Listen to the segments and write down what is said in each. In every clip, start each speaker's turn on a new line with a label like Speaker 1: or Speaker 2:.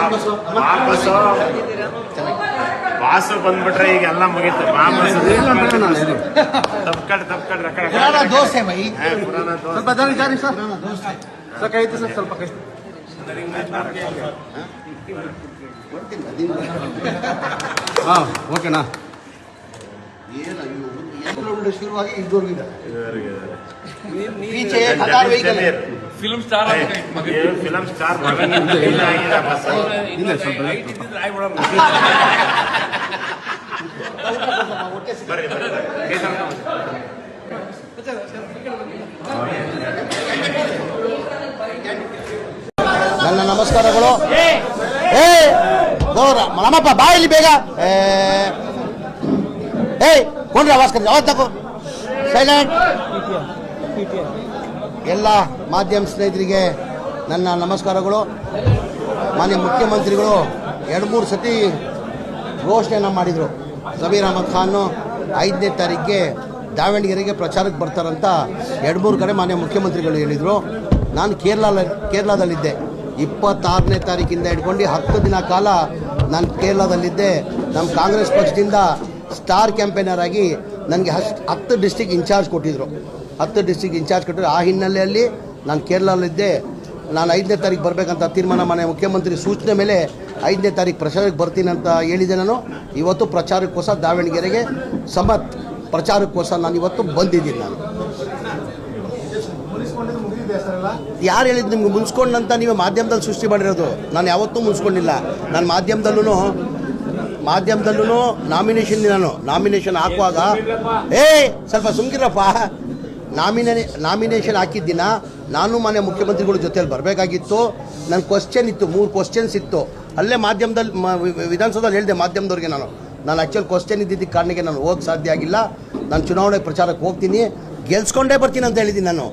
Speaker 1: ವಾಪಸ್ಸು ವಾಸು ಬಂದ್ಬಿಟ್ರೆ ಈಗ ಎಲ್ಲ ಮುಗೀತು.
Speaker 2: ಪುರಾಣ ದೋಸೆ ಬೈ
Speaker 1: ಸ್ವಲ್ಪ
Speaker 2: ಸರ್ ಕೈ ಸರ್ ಸ್ವಲ್ಪ ಕೈ ಹಾಂ ಓಕೆನಾ. ಶುರುವಾಗಿ ಇದ್ದವ್ರಿಗಿಲ್ಲ ಪೀಚೆ 1000 vehicle
Speaker 3: film star
Speaker 1: film star ಬರ್ರಿ
Speaker 2: ನನ್ನ ನಮಸ್ಕಾರಗಳು. ನಮ್ಮಪ್ಪ ಬಾ ಇಲ್ಲಿ ಬೇಗ. ಕೊಂಡ್ರೆ ಆವಾಸ್ಕರ್ ಯಾವತ್ತು ತಗೋ ಸೈಲೆಂಟ್. ಎಲ್ಲ ಮಾಧ್ಯಮ ಸ್ನೇಹಿತರಿಗೆ ನನ್ನ ನಮಸ್ಕಾರಗಳು. ಮಾನ್ಯ ಮುಖ್ಯಮಂತ್ರಿಗಳು 2-3 ಸತಿ ಘೋಷಣೆಯನ್ನು ಮಾಡಿದರು. ಜಮೀರ್ ಅಹಮದ್ ಖಾನ್ 5ನೇ ತಾರೀಕಿಗೆ ದಾವಣಗೆರೆಗೆ ಪ್ರಚಾರಕ್ಕೆ ಬರ್ತಾರಂತ 2-3 ಕಡೆ ಮಾನ್ಯ ಮುಖ್ಯಮಂತ್ರಿಗಳು ಹೇಳಿದರು. ನಾನು ಕೇರಳದಲ್ಲಿದ್ದೆ. 26ನೇ ತಾರೀಕಿಂದ ಹಿಡ್ಕೊಂಡು 10 ದಿನ ಕಾಲ ನಾನು ಕೇರಳದಲ್ಲಿದ್ದೆ. ನಮ್ಮ ಕಾಂಗ್ರೆಸ್ ಪಕ್ಷದಿಂದ ಸ್ಟಾರ್ ಕ್ಯಾಂಪೇನರ್ ಆಗಿ ನನಗೆ 10 ಡಿಸ್ಟಿಕ್ ಇನ್ಚಾರ್ಜ್ ಕೊಟ್ಟಿದ್ದರು. 10 ಡಿಸ್ಟಿಕ್ ಇನ್ಚಾರ್ಜ್ ಕೊಟ್ಟರು. ಆ ಹಿನ್ನೆಲೆಯಲ್ಲಿ ನಾನು ಕೇರಳದಲ್ಲಿದ್ದೆ. ನಾನು 5ನೇ ತಾರೀಕು ಬರಬೇಕಂತ ತೀರ್ಮಾನ ಮಾನ್ಯ ಮುಖ್ಯಮಂತ್ರಿ ಸೂಚನೆ ಮೇಲೆ 5ನೇ ತಾರೀಕು ಪ್ರಚಾರಕ್ಕೆ ಬರ್ತೀನಿ ಅಂತ ಹೇಳಿದೆ. ನಾನು ಇವತ್ತು ಪ್ರಚಾರಕ್ಕೋಸ್ಕರ ದಾವಣಗೆರೆಗೆ ಪ್ರಚಾರಕ್ಕೋಸ್ಕರ ನಾನು ಇವತ್ತು ಬಂದಿದ್ದೀನಿ. ನಾನು ಯಾರು ಹೇಳಿದ್ದು ನಿಮ್ಗೆ ಮುನ್ಸ್ಕೊಂಡಂತ ನೀವು ಮಾಧ್ಯಮದಲ್ಲಿ ಸೃಷ್ಟಿ ಮಾಡಿರೋದು? ನಾನು ಯಾವತ್ತೂ ಮುನ್ಸ್ಕೊಂಡಿಲ್ಲ. ನಾನು ಮಾಧ್ಯಮದಲ್ಲೂ ನಾಮಿನೇಷನ್ ಹಾಕುವಾಗ ಸ್ವಲ್ಪ ಸುಮ್ಕಿರಪ್ಪ. ನಾಮಿನೇಷನ್ ಹಾಕಿದ್ದಿನ ನಾನು ಮಾನ್ಯ ಮುಖ್ಯಮಂತ್ರಿಗಳ ಜೊತೆಯಲ್ಲಿ ಬರಬೇಕಾಗಿತ್ತು. ನನ್ನ ಕ್ವಶನ್ ಇತ್ತು, 3 ಕ್ವಶನ್ಸ್ ಇತ್ತು. ಅಲ್ಲೇ ಮಾಧ್ಯಮದಲ್ಲಿ ವಿಧಾನಸೌಧದಲ್ಲಿ ಹೇಳಿದೆ ಮಾಧ್ಯಮದವ್ರಿಗೆ. ನಾನು ಆ್ಯಕ್ಚುಲಿ ಕ್ವಶನ್ ಇದ್ದಿದ್ದ ಕಾರಣಕ್ಕೆ ನಾನು ಹೋಗಕ್ಕೆ ಸಾಧ್ಯ ಆಗಿಲ್ಲ. ನಾನು ಚುನಾವಣೆ ಪ್ರಚಾರಕ್ಕೆ ಹೋಗ್ತೀನಿ, ಗೆಲ್ಸ್ಕೊಂಡೇ ಬರ್ತೀನಿ ಅಂತ ಹೇಳಿದ್ದೀನಿ ನಾನು.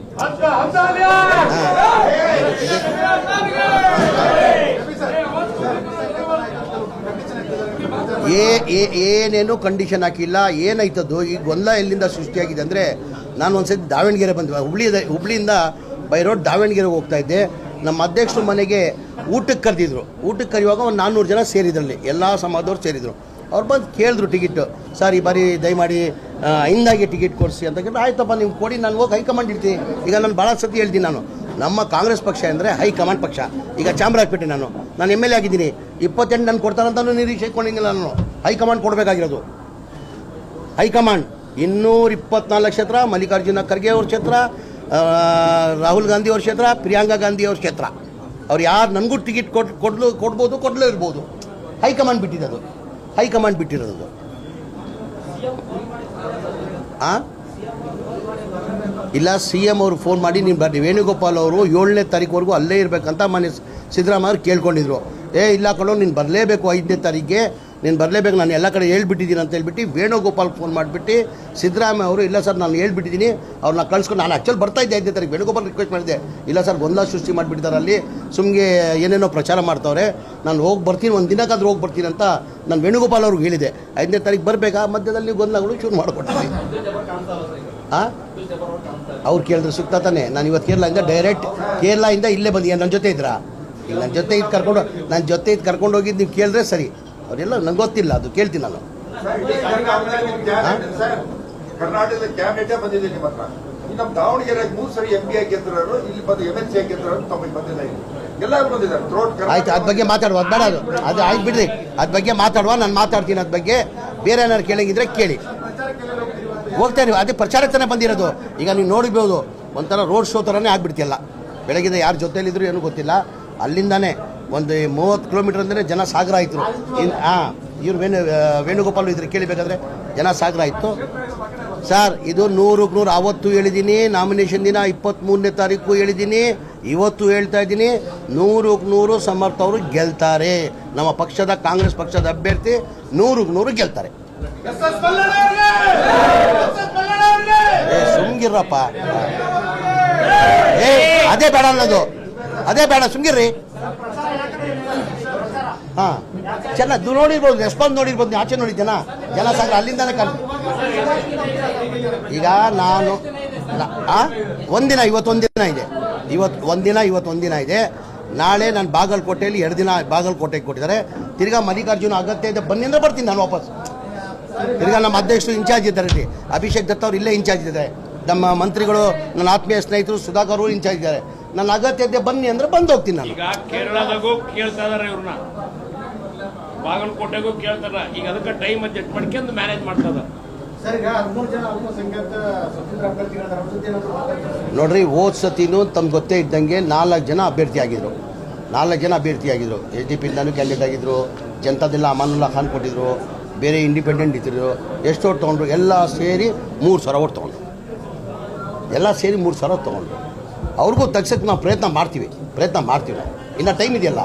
Speaker 2: ಏನೇನು ಕಂಡೀಷನ್ ಹಾಕಿಲ್ಲ. ಏನಾಯ್ತದ್ದು ಈ ಗೊಂದಲ ಎಲ್ಲಿಂದ ಸೃಷ್ಟಿಯಾಗಿದೆ ಅಂದರೆ, ನಾನು ಒಂದ್ಸತಿ ದಾವಣಗೆರೆ ಬಂದ್ವಿ. ಹುಬ್ಳಿಯಿಂದ ಬೈ ರೋಡ್ ದಾವಣಗೆರೆಗೆ ಹೋಗ್ತಾ ಇದ್ದೆ. ನಮ್ಮ ಅಧ್ಯಕ್ಷರು ಮನೆಗೆ ಊಟಕ್ಕೆ ಕರೆದಿದ್ರು. ಊಟಕ್ಕೆ ಕರೆಯುವಾಗ ಒಂದು 400 ಜನ ಸೇರಿದ್ರಲ್ಲಿ, ಎಲ್ಲ ಸಮಾಜದವ್ರು ಸೇರಿದರು. ಅವ್ರು ಬಂದು ಕೇಳಿದ್ರು ಟಿಕೆಟು. ಸರ್ ಈ ಬಾರಿ ದಯಮಾಡಿ ಹಿಂದಾಗಿ ಟಿಕೆಟ್ ಕೊಡಿಸಿ ಅಂತ ಕೇಳಿದ್ರೆ, ಆಯ್ತಪ್ಪ ನೀವು ಕೊಡಿ, ನಾನು ಹೋಗಿ ಹೈಕಮಾಂಡ್ ಇರ್ತೀನಿ. ಈಗ ನಾನು ಭಾಳ ಸತಿ ಹೇಳ್ತೀನಿ, ನಮ್ಮ ಕಾಂಗ್ರೆಸ್ ಪಕ್ಷ ಅಂದರೆ ಹೈಕಮಾಂಡ್ ಪಕ್ಷ. ಈಗ ಚಾಮರಾಜಪೇಟೆ ನಾನು MLA ಆಗಿದ್ದೀನಿ. 28 ನಾನು ಕೊಡ್ತಾರಂತಲೂ ನಿರೀಕ್ಷೆ ಇಟ್ಕೊಂಡಿಲ್ಲ. ನಾನು ಹೈಕಮಾಂಡ್ ಕೊಡಬೇಕಾಗಿರೋದು. ಹೈಕಮಾಂಡ್ 224 ಕ್ಷೇತ್ರ, ಮಲ್ಲಿಕಾರ್ಜುನ ಖರ್ಗೆ ಅವ್ರ ಕ್ಷೇತ್ರ, ರಾಹುಲ್ ಗಾಂಧಿ ಅವ್ರ ಕ್ಷೇತ್ರ, ಪ್ರಿಯಾಂಕಾ ಗಾಂಧಿ ಅವ್ರ ಕ್ಷೇತ್ರ. ಅವ್ರು ಯಾರು ನನಗೂ ಟಿಕೆಟ್ ಕೊಡಲೇ ಇರ್ಬೋದು. ಹೈಕಮಾಂಡ್ ಬಿಟ್ಟಿರೋದು. ಇಲ್ಲ, CM ಅವರು ಫೋನ್ ಮಾಡಿ ನೀವು ಬರ್ರಿ, ವೇಣುಗೋಪಾಲ್ ಅವರು 7ನೇ ತಾರೀಕುವರೆಗೂ ಅಲ್ಲೇ ಇರಬೇಕಂತ ಮಾನ್ಯ ಸಿದ್ದರಾಮಯ್ಯ ಅವ್ರು ಕೇಳ್ಕೊಂಡಿದ್ರು. ಇಲ್ಲ ಕಣೋ, ನೀನು ಬರಲೇಬೇಕು, 5ನೇ ತಾರೀಕಿಗೆ ನೀನು ಬರಲೇಬೇಕು, ನಾನು ಎಲ್ಲ ಕಡೆ ಹೇಳ್ಬಿಟ್ಟಿದ್ದೀನಿ ಅಂತ ಹೇಳ್ಬಿಟ್ಟು ವೇಣುಗೋಪಾಲ್ ಫೋನ್ ಮಾಡಿಬಿಟ್ಟು ಸಿದ್ದರಾಮಯ್ಯ ಅವರು, ಇಲ್ಲ ಸರ್ ನಾನು ಹೇಳ್ಬಿಟ್ಟಿದ್ದೀನಿ, ಅವ್ರನ್ನ ಕಳ್ಸ್ಕೊಂಡು, ನಾನು ಆ್ಯಕ್ಚುಲಿ ಬರ್ತಾಯಿದ್ದೆ 5ನೇ ತಾರೀಕು. ವೇಣುಗೋಪಾಲ್ ರಿಕ್ವೆಸ್ಟ್ ಮಾಡಿದೆ, ಇಲ್ಲ ಸರ್ ಗೊಂದಲ ಸೃಷ್ಟಿ ಮಾಡಿಬಿಟ್ಟಿದ್ದಾರೆ, ಅಲ್ಲಿ ಸುಮ್ಗೆ ಏನೇನೋ ಪ್ರಚಾರ ಮಾಡ್ತಾವ್ರೆ, ನಾನು ಹೋಗಿ ಬರ್ತೀನಿ, ಒಂದು ದಿನಕ್ಕಾದ್ರೂ ಹೋಗಿ ಬರ್ತೀನಿ ಅಂತ ನಾನು ವೇಣುಗೋಪಾಲ್ ಅವ್ರಿಗೆ ಹೇಳಿದೆ. 5ನೇ ತಾರೀಕು ಬರಬೇಕಾ, ಮಧ್ಯದಲ್ಲಿ ಗೊಂದಲಗಳು ಶುರು ಮಾಡಿಕೊಟ್ಟಿದ್ವಿ. ಅವ್ರು ಕೇಳಿದ್ರೆ ಸುತ್ತ ತಾನೆ. ನಾನು ಇವತ್ತು ಡೈರೆಕ್ಟ್ ಕೇರಳದಿಂದ ಇಲ್ಲೇ ಬಂದಿ. ನನ್ನ ಜೊತೆ ಇದ್ರಾ? ಈಗ ನನ್ನ ಜೊತೆ ಇದ್ದು ಕರ್ಕೊಂಡು ಹೋಗಿದ್ದು ನೀವು ಕೇಳಿದ್ರೆ ಸರಿ. ಅವರೆಲ್ಲ ನಂಗೆ ಗೊತ್ತಿಲ್ಲ, ಅದು ಕೇಳ್ತೀನಿ ನಾನು.
Speaker 4: ಕರ್ನಾಟಕದ ಕ್ಯಾಬಿನೆಟ್ ಬಂದಿದೆ ನಿಮ್ಮ ಹತ್ರ. ನಮ್ಮ ದಾವಣಗೆರೆ 3 ಸರಿ MP ಗೆದ್ದರು, ಇಲ್ಲಿ ಬಂದು MLC ಗೆದ್ದರು, ತಮಗೆ ಬಂದಿಲ್ಲ. ಎಲ್ಲರೂ ಬಂದಿದ್ದಾರೆ.
Speaker 2: ಆಯ್ತು, ಅದ್ರ ಬಗ್ಗೆ ಮಾತಾಡುವ, ಅದು ಬೇಡ, ಅದು ಆಯ್ತು ಬಿಡ್ರಿ. ಅದ್ರ ಬಗ್ಗೆ ಮಾತಾಡುವ, ನಾನು ಮಾತಾಡ್ತೀನಿ. ಅದ್ರ ಬಗ್ಗೆ ಬೇರೆ ಏನಾದ್ರು ಕೇಳಂಗಿದ್ರೆ ಕೇಳಿ. ಹೋಗ್ತಾ ನೀವು ಅದೇ ಪ್ರಚಾರಕ್ಕೆ ತಾನೇ ಬಂದಿರೋದು. ಈಗ ನೀವು ನೋಡಿರ್ಬೋದು, ಒಂಥರ ರೋಡ್ ಶೋ ಥರನೇ ಆಗ್ಬಿಡ್ತಿಲ್ಲ. ಬೆಳಗ್ಗೆ ಯಾರ ಜೊತೆಯಲ್ಲಿದ್ರು ಏನೂ ಗೊತ್ತಿಲ್ಲ. ಅಲ್ಲಿಂದಾನೆ ಒಂದು 30 ಕಿಲೋಮೀಟರ್ ಅಂದರೆ ಜನ ಸಾಗರ ಆಯಿತು. ಇವ್ರು ವೇಣುಗೋಪಾಲ್ ಇದ್ರೆ ಕೇಳಬೇಕಾದ್ರೆ ಜನ ಸಾಗರ ಆಯಿತು. ಸರ್, ಇದು 100ಕ್ಕೆ 100 ಅವತ್ತು ಹೇಳಿದ್ದೀನಿ. ನಾಮಿನೇಷನ್ ದಿನ 23ನೇ ತಾರೀಕು ಹೇಳಿದ್ದೀನಿ, ಇವತ್ತು ಹೇಳ್ತಾ ಇದ್ದೀನಿ. 100ಕ್ಕೆ 100 ಸಮರ್ಥ ಅವರು ಗೆಲ್ತಾರೆ. ನಮ್ಮ ಪಕ್ಷದ ಕಾಂಗ್ರೆಸ್ ಪಕ್ಷದ ಅಭ್ಯರ್ಥಿ 100ಕ್ಕೆ 100 ಗೆಲ್ತಾರೆ. ಸುಮ್ಗಿರ್ರಪ್ಪ. ಅದೇ ಬೇಡ ಅನ್ನೋದು, ಅದೇ ಬೇಡ, ಸುಮ್ಗಿರ್ರಿ. ಚೆನ್ನಾಗಿ ನೋಡಿರ್ಬೋದು, ರೆಸ್ಪಾನ್ಸ್ ನೋಡಿರ್ಬೋದು. ಆಚೆ ನೋಡಿ ಜನ ಸಾಗರ ಅಲ್ಲಿಂದಾನೆ ಈಗ ನಾನು ಒಂದಿನ, ಇವತ್ತೊಂದಿನ ಇದೆ. ನಾಳೆ ನಾನು ಬಾಗಲಕೋಟೆಯಲ್ಲಿ 2 ದಿನ ಬಾಗಲಕೋಟೆಗೆ ಕೊಟ್ಟಿದ್ದಾರೆ. ತಿರ್ಗಾ ಮಲ್ಲಿಕಾರ್ಜುನ ಅಗತ್ಯ ಇದೆ ಬನ್ನಿ ಅಂದರೆ ಬರ್ತೀನಿ ನಾನು ವಾಪಸ್. ತಿರ್ಗಾ ನಮ್ಮ ಅಧ್ಯಕ್ಷರು ಇನ್ಚಾರ್ಜ್ ಇದ್ದಾರೆ ಇಲ್ಲಿ, ಅಭಿಷೇಕ್ ದತ್ತ ಅವರು ಇಲ್ಲೇ ಇನ್ಚಾರ್ಜ್ ಇದ್ದಾರೆ. ನಮ್ಮ ಮಂತ್ರಿಗಳು, ನನ್ನ ಆತ್ಮೀಯ ಸ್ನೇಹಿತರು ಸುಧಾಕರ್ ಅವರು ಇನ್ಚಾರ್ಜ್ ಇದ್ದಾರೆ. ನನ್ನ ಅಗತ್ಯತೆ ಬನ್ನಿ ಅಂದರೆ ಬಂದು ಹೋಗ್ತೀನಿ ನಾನು.
Speaker 3: ಈಗ ಕೇರಳದಾಗೂ ಕೇಳ್ತಾ ಇದಾರೆ ಇವ್ರನ್ನ, ಬಾಗಲಕೋಟೆಗೂ ಕೇಳ್ತಾರ. ಈಗ ಅದಕ್ಕೆ ಟೈಮ್ ಅಡ್ಜಸ್ಟ್ ಮಾಡ್ಕೊಂಡು ಮ್ಯಾನೇಜ್ ಮಾಡ್ತದ.
Speaker 2: ನೋಡ್ರಿ, ಹೋದ ಸತಿನೂ ತಮ್ಗೆ ಗೊತ್ತೇ ಇದ್ದಂಗೆ 4 ಜನ ಅಭ್ಯರ್ಥಿ ಆಗಿದ್ರು. 4 ಜನ ಅಭ್ಯರ್ಥಿ ಆಗಿದ್ರು. SDP ಕ್ಯಾಂಡಿಡೇಟ್ ಆಗಿದ್ರು, ಜನತಾದೆಲ್ಲ ಅಮಾನುಲ್ಲಾ ಖಾನ್ ಕೊಟ್ಟಿದ್ರು, ಬೇರೆ ಇಂಡಿಪೆಂಡೆಂಟ್ ಇದ್ದರು. ಎಷ್ಟು ಓಟ್ ತೊಗೊಂಡ್ರು? ಎಲ್ಲ ಸೇರಿ 3,000 ಓಟ್ ತೊಗೊಂಡ್ರು. ಎಲ್ಲ ಸೇರಿ 3,000 ತೊಗೊಂಡ್ರು. ಅವ್ರಿಗೂ ತಗ್ಸಕ್ಕೆ ನಾವು ಪ್ರಯತ್ನ ಮಾಡ್ತೀವಿ ನಾವು. ಇನ್ನು ಟೈಮ್ ಇದೆಯಲ್ಲ,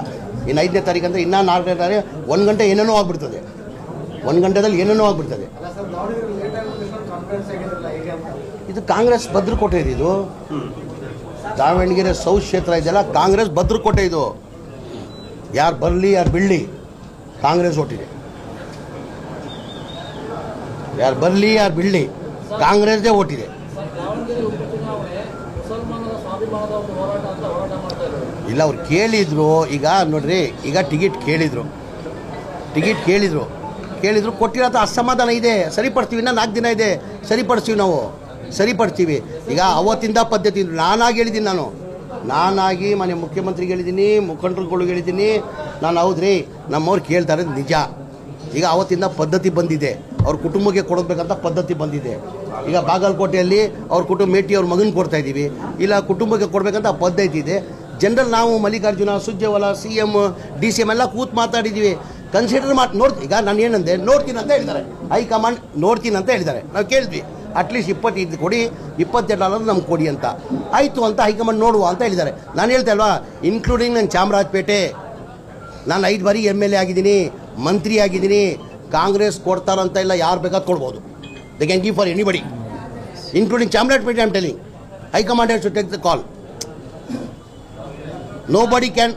Speaker 2: ಇನ್ನು 5ನೇ ತಾರೀಕು ಅಂದರೆ ಇನ್ನೂ 4ನೇ ತಾರೀಕು 1 ಗಂಟೆ ಏನೇನೋ ಆಗಿಬಿಡ್ತದೆ. 1 ಗಂಟೆದಲ್ಲಿ ಏನೇನೋ ಆಗಿಬಿಡ್ತದೆ. ಇದು ಕಾಂಗ್ರೆಸ್ ಭದ್ರಕೋಟೆ ಇದು. ದಾವಣಗೆರೆ ಸೌತ್ ಕ್ಷೇತ್ರ ಇದೆಯಲ್ಲ, ಕಾಂಗ್ರೆಸ್ ಭದ್ರಕೋಟೆ ಇದು. ಯಾರು ಬರಲಿ ಯಾರು ಬಿಡಲಿ ಕಾಂಗ್ರೆಸ್ ಓಟಿದೆ. ಯಾರು ಬರಲಿ ಯಾರು ಬಿಡಲಿ ಕಾಂಗ್ರೆಸ್ದೇ ಓಟಿದೆ. ಇಲ್ಲ, ಅವ್ರು ಕೇಳಿದ್ರು. ಈಗ ನೋಡ್ರಿ, ಈಗ ಟಿಕೆಟ್ ಕೇಳಿದ್ರು ಕೊಟ್ಟಿರೋ ಅಸಮಾಧಾನ ಇದೆ. ಸರಿಪಡ್ತೀವಿ, ಇನ್ನೂ 4 ದಿನ ಇದೆ, ಸರಿಪಡ್ತೀವಿ. ಈಗ ಅವತ್ತಿಂದ ಪದ್ಧತಿ ನಾನಾಗಿ ಹೇಳಿದ್ದೀನಿ. ನಾನಾಗಿ ಮನೆ ಮುಖ್ಯಮಂತ್ರಿಗೆ ಹೇಳಿದ್ದೀನಿ, ಮುಖಂಡರುಗಳಿಗೆ ಹೇಳಿದ್ದೀನಿ. ನಾನು ಹೌದ್ರಿ ನಮ್ಮವ್ರು ಕೇಳ್ತಾರೆ ನಿಜ. ಈಗ ಅವತ್ತಿಂದ ಪದ್ಧತಿ ಬಂದಿದೆ, ಅವ್ರ ಕುಟುಂಬಕ್ಕೆ ಕೊಡಬೇಕಂತ ಪದ್ಧತಿ ಬಂದಿದೆ. ಈಗ ಬಾಗಲಕೋಟೆಯಲ್ಲಿ ಅವ್ರ ಕುಟುಂಬ ಮೇಟಿ ಅವ್ರ ಮಗನ ಕೊಡ್ತಾ ಇದ್ದೀವಿ, ಇಲ್ಲ ಕುಟುಂಬಕ್ಕೆ ಕೊಡಬೇಕಂತ ಪದ್ಧತಿ ಇದೆ. ಜನರಲ್ ನಾವು ಮಲ್ಲಿಕಾರ್ಜುನ, ಸುರ್ಜೇವಾಲಾ, CM, DCM ಎಲ್ಲ ಕೂತ್ ಮಾತಾಡಿದ್ದೀವಿ. ಕನ್ಸಿಡರ್ ಈಗ ನಾನು ಏನಂದೆ, ನೋಡ್ತೀನಿ ಅಂತ ಹೇಳಿದ್ದಾರೆ. ಹೈಕಮಾಂಡ್ ನೋಡ್ತೀನಿ ಅಂತ ಹೇಳಿದ್ದಾರೆ. ನಾವು ಕೇಳಿದ್ವಿ, ಅಟ್ಲೀಸ್ಟ್ 25 ಕೊಡಿ, 22 ನಮ್ಗೆ ಕೊಡಿ ಅಂತ. ಆಯಿತು ಅಂತ ಹೈಕಮಾಂಡ್ ನೋಡುವ ಅಂತ ಹೇಳಿದ್ದಾರೆ. ನಾನು ಹೇಳ್ತಾ ಅಲ್ವಾ, ಇನ್ಕ್ಲೂಡಿಂಗ್ ನನ್ನ ಚಾಮರಾಜಪೇಟೆ, ನಾನು 5 ಬಾರಿ MLA ಆಗಿದ್ದೀನಿ, ಮಂತ್ರಿ ಆಗಿದ್ದೀನಿ. ಕಾಂಗ್ರೆಸ್ ಕೊಡ್ತಾರಂತ ಇಲ್ಲ, ಯಾರು ಬೇಕಾದ್ ಕೊಡ್ಬೋದು. They can give for anybody, including Chamarajpet. I am telling, high command has to take the call. Nobody can.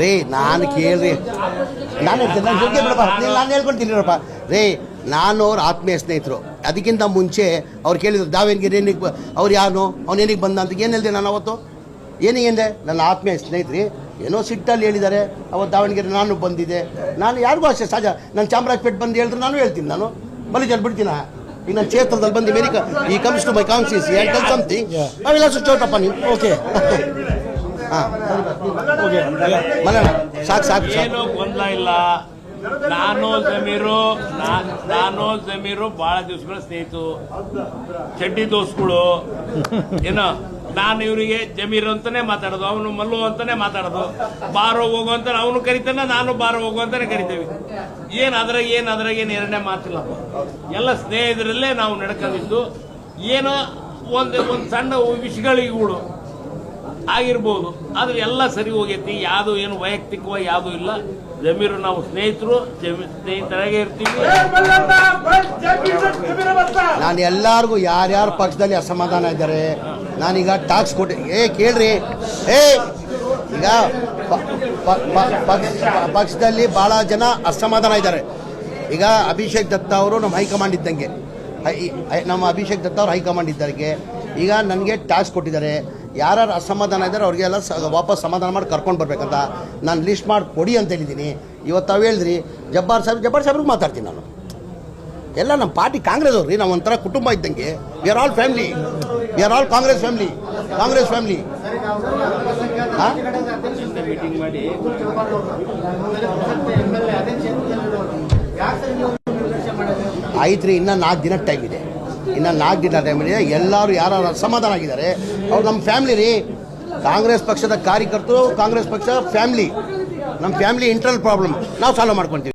Speaker 2: ರೀ ನಾನು ಕೇಳ್ರಿ, ನಾನು ಹೇಳ್ಕೊಳ್ತೀನಿ ರೀ. ನಾನು ಅವ್ರ ಆತ್ಮೀಯ ಸ್ನೇಹಿತರು. ಅದಕ್ಕಿಂತ ಮುಂಚೆ ಅವ್ರು ಕೇಳಿದ್ರು ದಾವಣಗೆರೆ ಏನಿಗೆ ಅವ್ರು ಯಾರು, ಅವನೇನಿಗೆ ಬಂದ ಅಂತ. ಏನು ಹೇಳಿದೆ ನಾನು ಅವತ್ತು? ಏನಿಗೆ ನನ್ನ ಆತ್ಮೀಯ ಸ್ನೇಹಿತರು ಏನೋ ಸಿಟ್ಟಲ್ಲಿ ಹೇಳಿದ್ದಾರೆ. ಅವತ್ತು ದಾವಣಗೆರೆ ನಾನು ಬಂದಿದ್ದೆ. ನಾನು ಯಾರಿಗೂ ಅಷ್ಟೇ ಸಹಜ. ನಾನು ಚಾಮರಾಜಪೇಟೆ ಬಂದು ಹೇಳಿದ್ರೆ ನಾನು ಹೇಳ್ತೀನಿ. ನಾನು ಮಲ್ಲಿಜಲ್ ಬಿಡ್ತೀನ. ಈಗ ನನ್ನ ಕ್ಷೇತ್ರದಲ್ಲಿ ಬಂದು ಈ comes to my constituency I tell something, I will also ಚೌಟಪ್ಪ ನೀವು. ಓಕೆ, ಹಾಂ, ಸಾಕು.
Speaker 3: ಏನು ಗೊಂದಲ ಇಲ್ಲ. ನಾನು ಜಮೀರು ಬಹಳ ದಿವಸಗಳ ಸ್ನೇಹಿತರು, ಚಡ್ಡಿ ದೋಸ್ಗಳು. ಏನೋ ನಾನು ಇವರಿಗೆ ಜಮೀರ್ ಅಂತಾನೆ ಮಾತಾಡೋದು, ಅವನು ಮಲ್ಲು ಅಂತಾನೆ ಮಾತಾಡೋದು. ಬಾರೋ ಹೋಗು ಅಂತ ಅವನು ಕರಿತಾನೆ, ನಾನು ಬಾರೋ ಹೋಗು ಅಂತಾನೆ ಕರಿತೇವೆ. ಅದ್ರಾಗ ಏನು ಎರಡನೇ ಮಾತಿಲ್ಲಪ್ಪ. ಎಲ್ಲ ಸ್ನೇಹಿತರಲ್ಲೇ ನಾವು ನಡ್ಕೊಂಡಿದ್ದು. ಏನೋ ಒಂದು ಸಣ್ಣ ವಿಷಯಗಳಿಗೂ ಆಗಿರ್ಬೋದು, ಆದ್ರೆ ಎಲ್ಲ ಸರಿ ಹೋಗೈತಿ. ಯಾವುದು ಏನು ವೈಯಕ್ತಿಕವಾಗಿ ಯಾವುದೂ ಇಲ್ಲ. ಜಮೀರು ನಾವು ಸ್ನೇಹಿತರಾಗೆ ಇರ್ತೀವಿ.
Speaker 2: ನಾನು ಎಲ್ಲರಿಗೂ ಯಾರ್ಯಾರ ಪಕ್ಷದಲ್ಲಿ ಅಸಮಾಧಾನ ಇದ್ದಾರೆ ನಾನೀಗ ಟಾಕ್ಸ್ ಕೊಟ್ಟೆ. ಕೇಳ್ರಿ, ಈಗ ಪಕ್ಷದಲ್ಲಿ ಭಾಳ ಜನ ಅಸಮಾಧಾನ ಇದ್ದಾರೆ. ಈಗ ಅಭಿಷೇಕ್ ದತ್ತ ಅವರು ನಮ್ಮ ಹೈಕಮಾಂಡ್ ಇದ್ದಂಗೆ, ಅಭಿಷೇಕ್ ದತ್ತ ಅವರು ಹೈಕಮಾಂಡ್ ಇದ್ದರಿಗೆ ಈಗ ನನಗೆ ಟಾಸ್ಕ್ ಕೊಟ್ಟಿದ್ದಾರೆ. ಯಾರು ಅಸಮಾಧಾನ ಇದ್ದಾರೆ ಅವ್ರಿಗೆಲ್ಲ ವಾಪಸ್ ಸಮಾಧಾನ ಮಾಡಿ ಕರ್ಕೊಂಡು ಬರ್ಬೇಕಂತ ನಾನು ಲಿಸ್ಟ್ ಮಾಡಿ ಕೊಡಿ ಅಂತ ಹೇಳಿದ್ದೀನಿ. ಇವತ್ತು ತಾವು ಹೇಳಿದ್ರಿ ಜಬ್ಬಾರ್ ಸಾಹೇಬ್ರಿಗೆ ಮಾತಾಡ್ತೀನಿ ನಾನು. ಎಲ್ಲ ನಮ್ಮ ಪಾರ್ಟಿ ಕಾಂಗ್ರೆಸ್ ಅವ್ರಿ, ನಾವು ಒಂಥರ ಕುಟುಂಬ ಇದ್ದಂಗೆ. We are all family, we are all Congress family.
Speaker 3: Meeting ಮಾಡಿ
Speaker 2: ಆಯ್ತು ರೀ. ಇನ್ನು 4 ದಿನ ಟೈಮ್ ಇದೆ. ಎಲ್ಲರೂ ಯಾರು ಅಸಮಾಧಾನ ಆಗಿದ್ದಾರೆ ಅವ್ರು ನಮ್ಮ ಫ್ಯಾಮಿಲಿ ರೀ. ಕಾಂಗ್ರೆಸ್ ಪಕ್ಷದ ಕಾರ್ಯಕರ್ತರು, ಕಾಂಗ್ರೆಸ್ ಪಕ್ಷ ಫ್ಯಾಮಿಲಿ. ನಮ್ಮ ಫ್ಯಾಮಿಲಿ ಇಂಟರ್ನಲ್ ಪ್ರಾಬ್ಲಮ್ ನಾವು ಸಾಲ್ವ್ ಮಾಡ್ಕೊತೀವಿ.